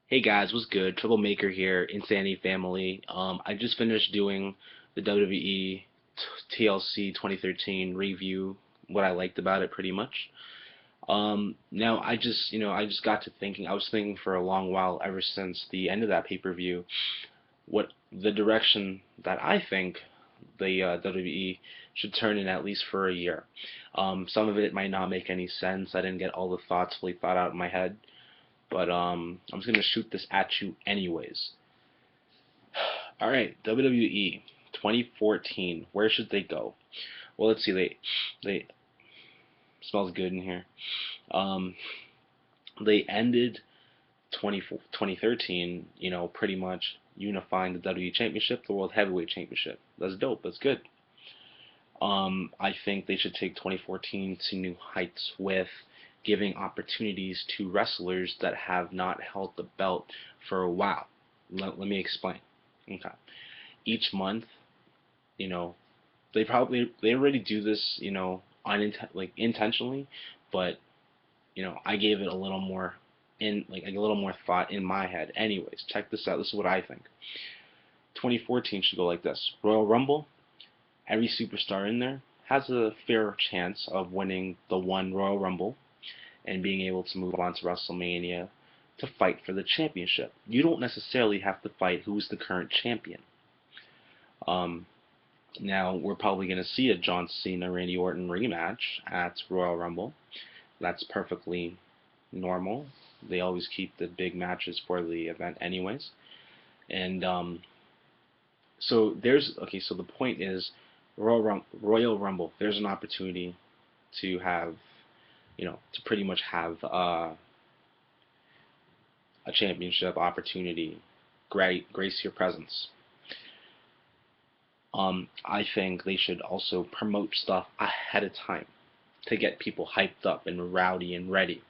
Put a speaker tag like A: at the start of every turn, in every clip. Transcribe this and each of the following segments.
A: Hey guys, what's good? Troublemaker here, Insanity Family. I just finished doing the WWE TLC 2013 review, what I liked about it pretty much. Now I just got to thinking, I was thinking for a long while ever since the end of that pay-per-view, what the direction that I think the WWE should turn in at least for a year. Some of it might not make any sense. I didn't get all the thoughts fully thought out in my head. But I'm just gonna shoot this at you anyways. All right, WWE 2014. Where should they go? Well, let's see. They smells good in here. Um, they ended 2013. Pretty much unifying the WWE Championship, the World Heavyweight Championship. That's dope. That's good. I think they should take 2014 to new heights with giving opportunities to wrestlers that have not held the belt for a while. Let me explain. Okay. Each month, you know, they already do this, intentionally, but I gave it a little more a little more thought in my head. Anyways, check this out. This is what I think. 2014 should go like this: Royal Rumble, every superstar in there has a fair chance of winning the one Royal Rumble and being able to move on to WrestleMania to fight for the championship. You don't necessarily have to fight who's the current champion. Um, Now, we're probably going to see a John Cena Randy Orton rematch at Royal Rumble. That's perfectly normal. They always keep the big matches for the event, anyways. And so the point is Royal Rumble. There's an opportunity to have, to pretty much have a championship opportunity grace your presence. I think they should also promote stuff ahead of time to get people hyped up and rowdy and ready.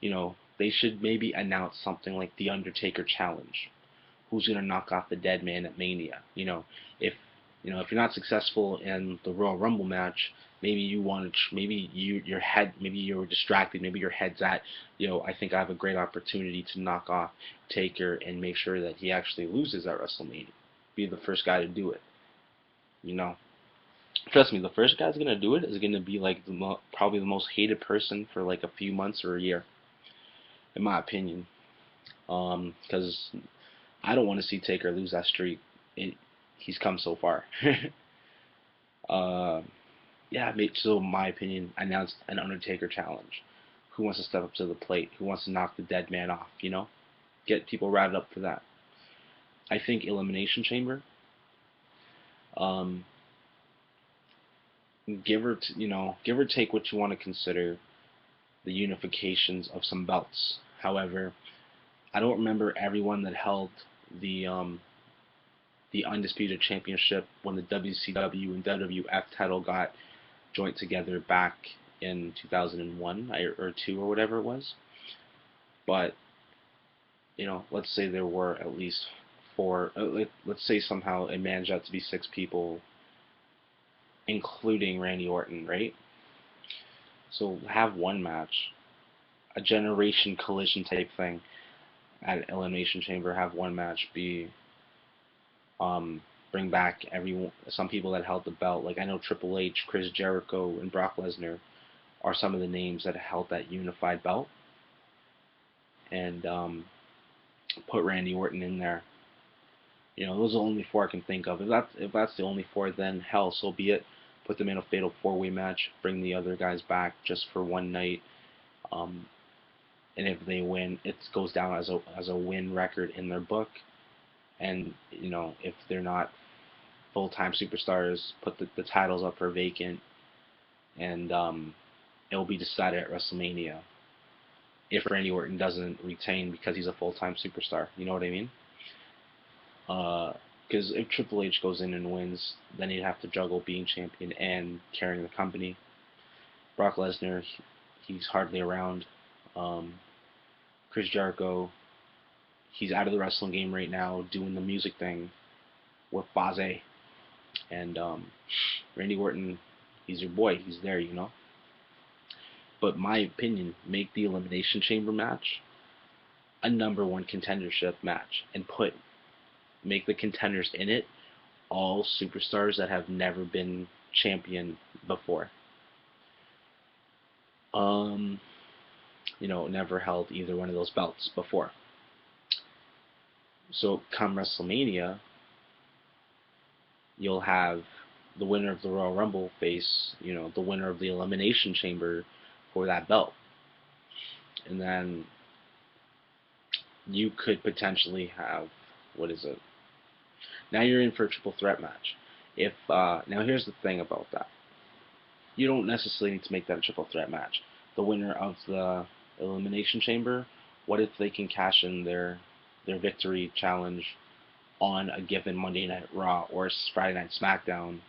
A: They should maybe announce something like the Undertaker Challenge. Who's gonna knock off the Dead Man at Mania? If if you're not successful in the Royal Rumble match, maybe you want to, maybe your head, maybe you're distracted, maybe your head's at, I think I have a great opportunity to knock off Taker and make sure that he actually loses at WrestleMania. Be the first guy to do it. You know, Trust me, the first guy's gonna do it is gonna be like probably the most hated person for like a few months or a year, in my opinion. Because I don't want to see Taker lose that streak. He's come so far. uh, yeah, so my opinion, announced an Undertaker challenge. Who wants to step up to the plate? Who wants to knock the dead man off? Get people riled up for that. I think Elimination Chamber. Um, give or take what you want to consider the unifications of some belts. However, I don't remember everyone that held the um, the undisputed championship when the WCW and WWF title got joined together back in 2001 or two or whatever it was. But let's say there were at least four. Let's say somehow it managed out to be six people, including Randy Orton, right? So have one match, a generation collision type thing at Elimination Chamber. Have one match be bring back some people that held the belt. Like I know Triple H, Chris Jericho, and Brock Lesnar are some of the names that held that unified belt, and put Randy Orton in there. Those are the only four I can think of. If that's the only four, then hell, so be it. Put them in a fatal four-way match. Bring the other guys back just for one night. Um, and if they win, it goes down as a win record in their book. And if they're not full-time superstars, put the titles up for vacant, and it'll be decided at WrestleMania if Randy Orton doesn't retain because he's a full-time superstar. You know what I mean? Because if Triple H goes in and wins, then he'd have to juggle being champion and carrying the company. Brock Lesnar, he's hardly around. Um, Chris Jericho, he's out of the wrestling game right now, doing the music thing with Baze. And Randy Orton, he's your boy. He's there. But my opinion, make the Elimination Chamber match a #1 contendership match and make the contenders in it all superstars that have never been champion before. Um, never held either one of those belts before. So come WrestleMania, you'll have the winner of the Royal Rumble face, the winner of the Elimination Chamber for that belt. And then you could potentially have, what is it? Now you're in for a triple threat match. If Now here's the thing about that. You don't necessarily need to make that a triple threat match. The winner of the Elimination Chamber, what if they can cash in their victory challenge on a given Monday Night Raw or Friday Night SmackDown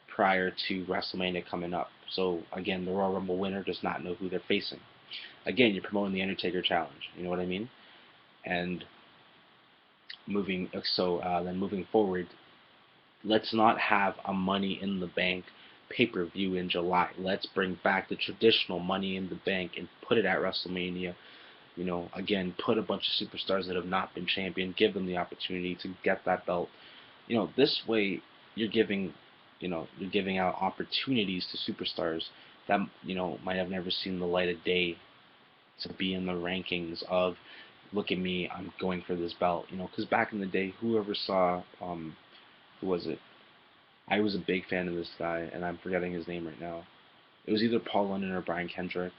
A: prior to WrestleMania coming up? So again, the Royal Rumble winner does not know who they're facing. Again, you're promoting the Undertaker challenge. You know what I mean? And then moving forward, let's not have a Money in the Bank pay-per-view in July. Let's bring back the traditional Money in the Bank and put it at WrestleMania. Again, put a bunch of superstars that have not been champion, give them the opportunity to get that belt. This way you're giving, you're giving out opportunities to superstars that, might have never seen the light of day to be in the rankings of, look at me, I'm going for this belt. Because back in the day, whoever saw, who was it? I was a big fan of this guy, and I'm forgetting his name right now. It was either Paul London or Brian Kendrick,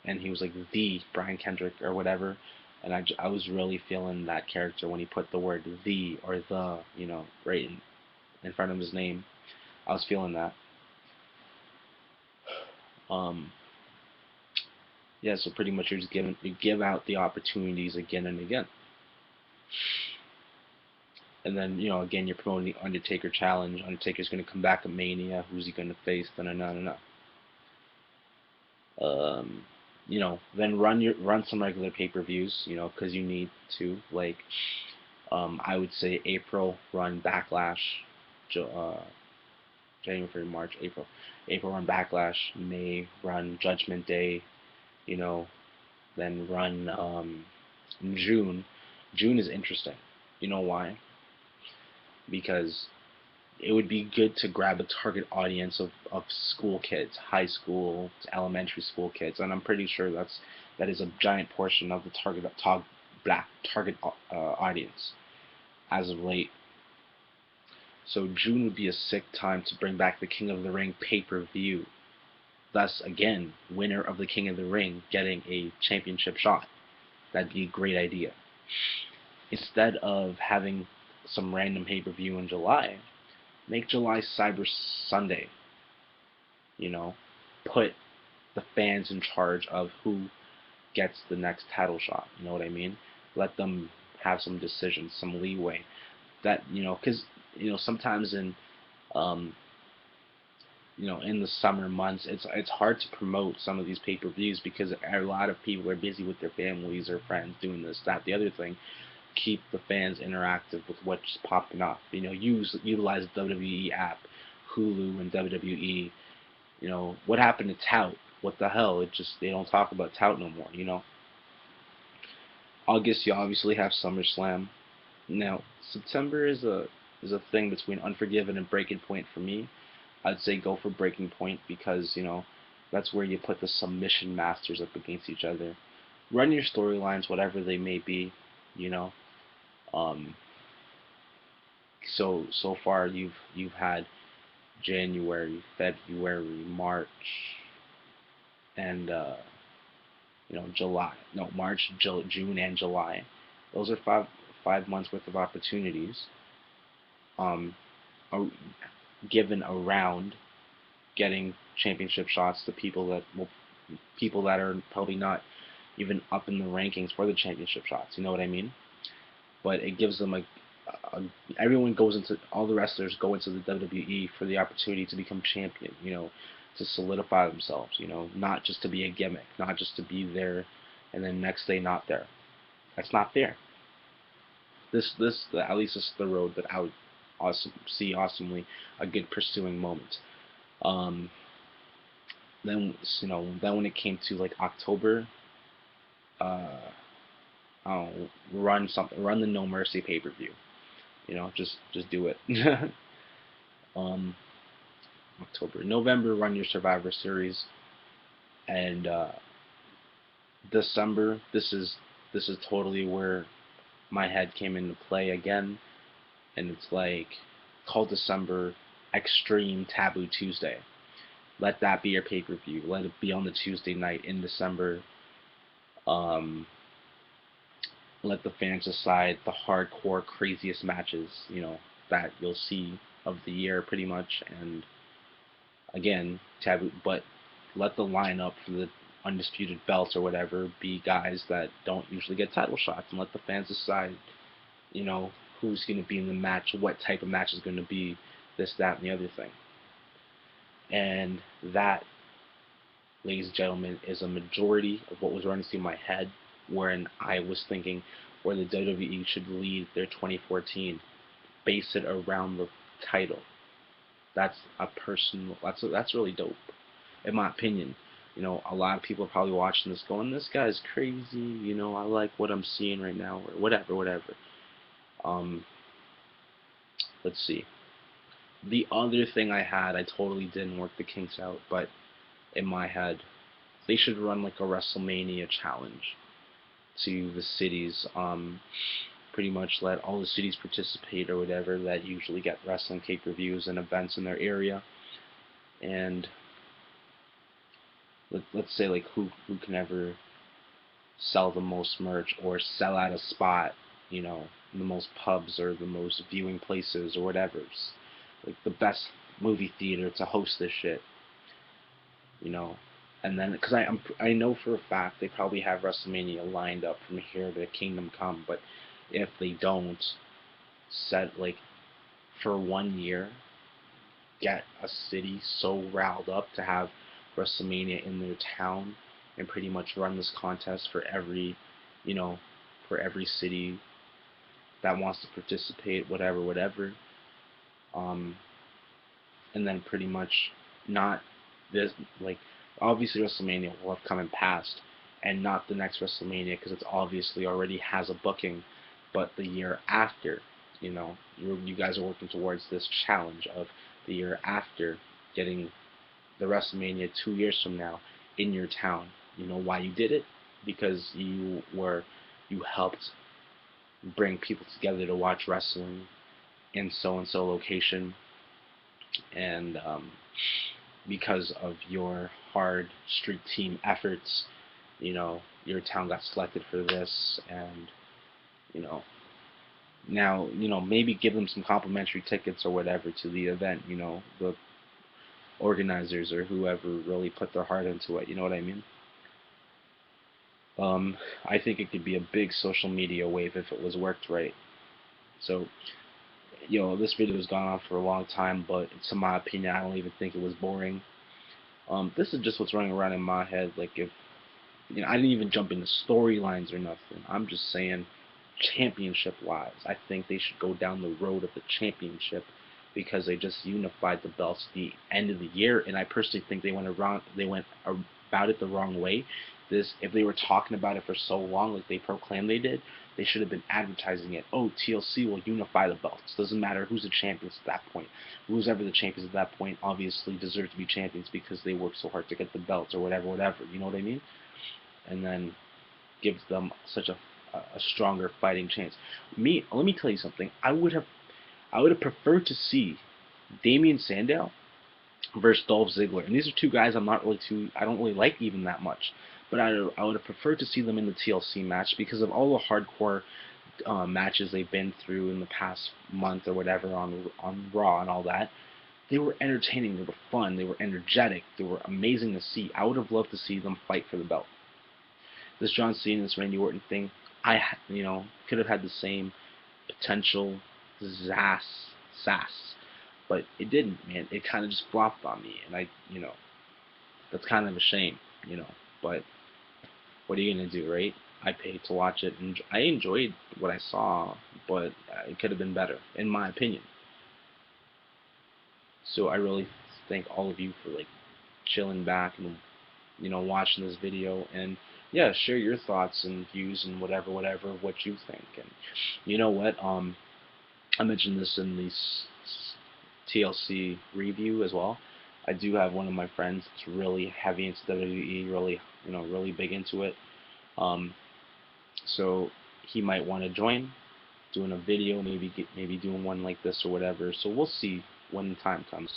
A: and he was like the Brian Kendrick or whatever. And I was really feeling that character when he put the word the or the, right in front of his name. I was feeling that. Yeah, so pretty much you give out the opportunities again and again. And then, again, you're promoting the Undertaker challenge. Undertaker's going to come back at Mania. Who's he going to face? Then run some regular pay-per-views, because you need to. Like, I would say April, run Backlash. January, February, March, April. April, run Backlash. May, run Judgment Day. Then run in June. June is interesting. You know why? Because it would be good to grab a target audience of school kids, high school to elementary school kids, and I'm pretty sure that is a giant portion of the target audience as of late. So June would be a sick time to bring back the King of the Ring pay-per-view. Thus, again, winner of the King of the Ring getting a championship shot. That'd be a great idea. Instead of having some random pay-per-view in July, make July Cyber Sunday. Put the fans in charge of who gets the next title shot. You know what I mean? Let them have some decisions, some leeway. That because sometimes in in the summer months, it's hard to promote some of these pay-per-views because a lot of people are busy with their families or friends doing this, that, the other thing. Keep the fans interactive with what's popping up. Utilize the WWE app, Hulu, and WWE. What happened to Tout? What the hell? They don't talk about Tout no more. August, you obviously have SummerSlam. Now September is a thing between Unforgiven and Breaking Point for me. I'd say go for Breaking Point because that's where you put the submission masters up against each other. Run your storylines, whatever they may be. So far you've had January, February, March, and July. No, March, June, and July. Those are five months worth of opportunities. Given around getting championship shots to people that are probably not even up in the rankings for the championship shots. You know what I mean? But it gives them all the wrestlers go into the WWE for the opportunity to become champion, to solidify themselves, not just to be a gimmick, not just to be there and then next day not there. That's not fair. At least this is the road that I would see awesomely a good pursuing moment. Then when it came to like October, run something, run the No Mercy pay-per-view. Just do it. um, October, November, run your Survivor Series, and December. This is totally where my head came into play again, and it's like called December Extreme Taboo Tuesday. Let that be your pay-per-view. Let it be on the Tuesday night in December. Um, let the fans decide the hardcore, craziest matches, that you'll see of the year, pretty much. And again, taboo, but let the lineup for the undisputed belts or whatever be guys that don't usually get title shots, and let the fans decide, you know, who's going to be in the match, what type of match is going to be, this, that, and the other thing. And that, ladies and gentlemen, is a majority of what was running through my head when I was thinking where the WWE should lead their 2014. Base it around the title. That's a personal. That's really dope, in my opinion. A lot of people are probably watching this going, "This guy's crazy." I like what I'm seeing right now, or whatever. Um, let's see. The other thing I totally didn't work the kinks out, but in my head, they should run like a WrestleMania challenge to the cities. Pretty much let all the cities participate or whatever that usually get wrestling pay-per-views and events in their area, and let's say like who can ever sell the most merch or sell out a spot, in the most pubs or the most viewing places or whatever. Like the best movie theater to host this shit, you know. And then, because I know for a fact they probably have WrestleMania lined up from here to Kingdom Come, but if they don't, set like for 1 year, get a city so riled up to have WrestleMania in their town, and pretty much run this contest for you know, for every city that wants to participate, whatever. Um, and then pretty much not this, like, obviously WrestleMania will have come and passed, and not the next WrestleMania because it's obviously already has a booking, but the year after, you guys are working towards this challenge of the year after getting the WrestleMania 2 years from now in your town. You know why you did it? Because you helped bring people together to watch wrestling in so and so location, and because of your hard street team efforts, your town got selected for this, and you know now maybe give them some complimentary tickets or whatever to the event. The organizers or whoever really put their heart into it. You know what I mean? I think it could be a big social media wave if it was worked right. So, this video has gone on for a long time, but to my opinion, I don't even think it was boring. This is just what's running around in my head. Like, if I didn't even jump into storylines or nothing. I'm just saying, championship-wise, I think they should go down the road of the championship because they just unified the belts at the end of the year, and I personally think they went about it the wrong way. If they were talking about it for so long, like they proclaimed they did, they should have been advertising it. Oh, TLC will unify the belts. Doesn't matter who's the champions at that point. Who's ever the champions at that point obviously deserve to be champions because they worked so hard to get the belts or whatever. You know what I mean? And then gives them such a stronger fighting chance. Let me tell you something. I would have preferred to see Damian Sandow versus Dolph Ziggler, and these are two guys I don't really like even that much, but I would have preferred to see them in the TLC match because of all the hardcore matches they've been through in the past month or whatever on Raw and all that. They were entertaining, they were fun, they were energetic, they were amazing to see. I would have loved to see them fight for the belt. This John Cena, this Randy Orton thing, could have had the same potential sass, but it didn't, man. It kind of just flopped on me, and that's kind of a shame, but what are you gonna do, right? I paid to watch it, and I enjoyed what I saw, but it could have been better, in my opinion. So I really thank all of you for chilling back and watching this video, and yeah, share your thoughts and views and whatever what you think. And you know what? I mentioned this in the TLC review as well. I do have one of my friends that's really heavy into WWE, really, really big into it. Um, so he might want to join, doing a video, maybe doing one like this or whatever. So we'll see when the time comes.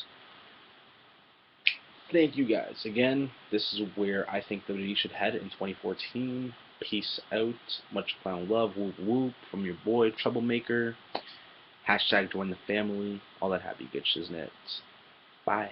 A: Thank you guys. Again, this is where I think WWE should head in 2014. Peace out. Much clown love. Whoop whoop from your boy Troublemaker. Hashtag join the family. All that happy good shiznit. Bye.